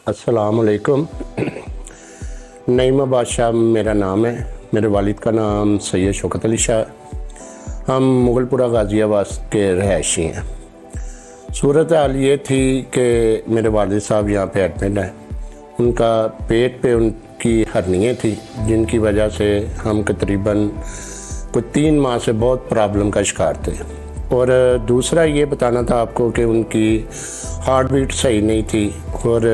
अस्सलाम वालेकुम। नईमा बादशाह मेरा नाम है। मेरे वालिद का नाम सैयद शौकत अली शाह। हम मुगलपुरा गाज़ियाबाद के रहायशी हैं। सूरत हाल ये थी कि मेरे वालिद साहब यहाँ पे एडमिट हैं। उनका पेट पे उनकी हर्नियाँ थी, जिनकी वजह से हम तकरीबन कुछ 3 माह से बहुत प्रॉब्लम का शिकार थे। और दूसरा ये बताना था आपको कि उनकी हार्ट बीट सही नहीं थी और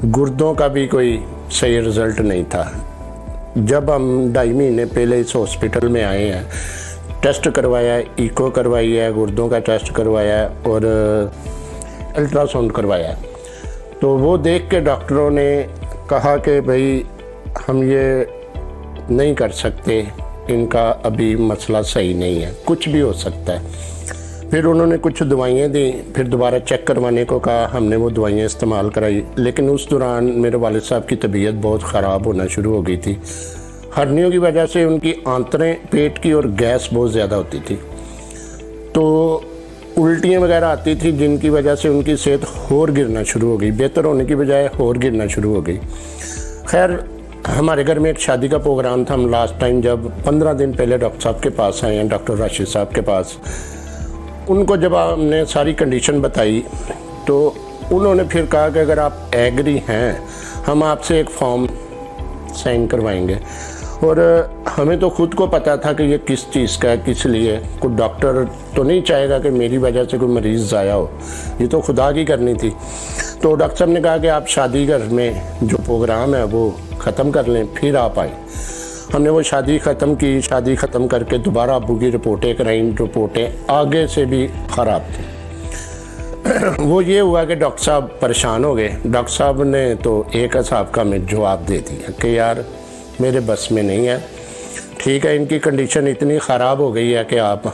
गुर्दों का भी कोई सही रिज़ल्ट नहीं था। जब हम 2.5 महीने पहले इस हॉस्पिटल में आए हैं, टेस्ट करवाया, इको करवाई है, गुर्दों का टेस्ट करवाया और अल्ट्रासाउंड करवाया, तो वो देख के डॉक्टरों ने कहा कि भाई हम ये नहीं कर सकते, इनका अभी मसला सही नहीं है, कुछ भी हो सकता है। फिर उन्होंने कुछ दवाइयाँ दी, फिर दोबारा चेक करवाने को कहा। हमने वो दवाइयाँ इस्तेमाल कराई, लेकिन उस दौरान मेरे वालिद साहब की तबीयत बहुत ख़राब होना शुरू हो गई थी। हर्नियों की वजह से उनकी आंतरें, पेट की और गैस बहुत ज़्यादा होती थी, तो उल्टियाँ वगैरह आती थी, जिनकी वजह से उनकी सेहत और गिरना शुरू हो गई, बेहतर होने की बजाय और गिरना शुरू हो गई। खैर, हमारे घर में एक शादी का प्रोग्राम था। हम लास्ट टाइम जब 15 दिन पहले डॉक्टर साहब के पास आए हैं, डॉक्टर राशिद साहब के पास, उनको जब हमने सारी कंडीशन बताई तो उन्होंने फिर कहा कि अगर आप एग्री हैं, हम आपसे एक फॉर्म साइन करवाएंगे। और हमें तो ख़ुद को पता था कि ये किस चीज़ का है, किस लिए। कोई डॉक्टर तो नहीं चाहेगा कि मेरी वजह से कोई मरीज़ ज़ाया हो, ये तो खुदा की करनी थी। तो डॉक्टर साहब ने कहा कि आप शादी घर में जो प्रोग्राम है वो ख़त्म कर लें, फिर आप आएँ। हमने वो शादी ख़त्म की। शादी ख़त्म करके दोबारा अबू की रिपोर्टें कराई। रिपोर्टें आगे से भी ख़राब थी। वो ये हुआ कि डॉक्टर साहब परेशान हो गए। डॉक्टर साहब ने तो एक हिसाब का हमें जवाब दे दिया कि यार मेरे बस में नहीं है, ठीक है, इनकी कंडीशन इतनी ख़राब हो गई है कि आप।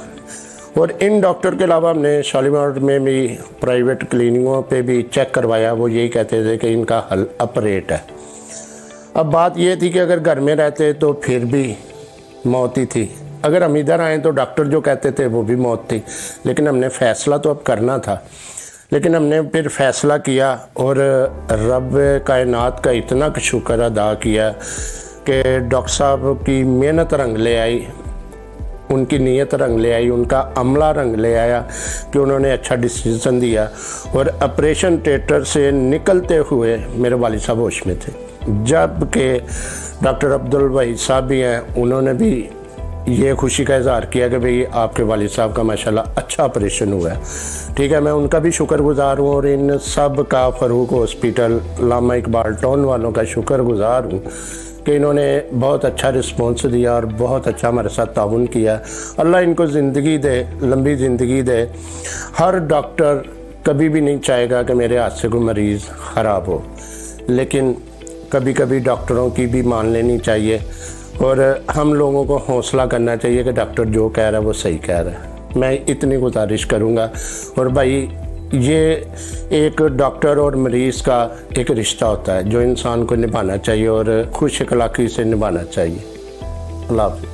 और इन डॉक्टर के अलावा हमने शालीमार में भी प्राइवेट क्लिनिकों पे भी चेक करवाया। वो यही कहते थे कि इनका हल ऑपरेट है। अब बात ये थी कि अगर घर में रहते तो फिर भी मौत ही थी, अगर हम इधर आए तो डॉक्टर जो कहते थे वो भी मौत थी। लेकिन हमने फ़ैसला तो अब करना था। लेकिन हमने फिर फ़ैसला किया और रब कायनात का इतना शुक्र अदा किया कि डॉक्टर साहब की मेहनत रंग ले आई, उनकी नीयत रंग ले आई, उनका अमला रंग ले आया कि उन्होंने अच्छा डिसीज़न दिया। और ऑपरेशन थिएटर से निकलते हुए मेरे वालिद साहब होश में थे। जबकि डॉक्टर अब्दुल वहीद साहब भी हैं, उन्होंने भी ये खुशी का इज़हार किया कि भाई आपके वालिद साहब का माशाल्लाह अच्छा ऑपरेशन हुआ है। ठीक है, मैं उनका भी शुक्रगुज़ार हूँ और इन सब का फ़ारूक हॉस्पिटल, अल्लामा इकबाल टाउन वालों का शुक्रगुज़ार हूँ कि इन्होंने बहुत अच्छा रिस्पॉन्स दिया और बहुत अच्छा हमारे साथ ताउन किया। अल्लाह इनको ज़िंदगी दे, लंबी ज़िंदगी दे। हर डॉक्टर कभी भी नहीं चाहेगा कि मेरे हाथ से कोई मरीज़ ख़राब हो, लेकिन कभी कभी डॉक्टरों की भी मान लेनी चाहिए और हम लोगों को हौसला करना चाहिए कि डॉक्टर जो कह रहा है वो सही कह रहा है। मैं इतनी गुजारिश करूँगा। और भाई, ये एक डॉक्टर और मरीज़ का एक रिश्ता होता है जो इंसान को निभाना चाहिए और खुश अखलाक़ी से निभाना चाहिए। अल्लाह हाफ़िज़।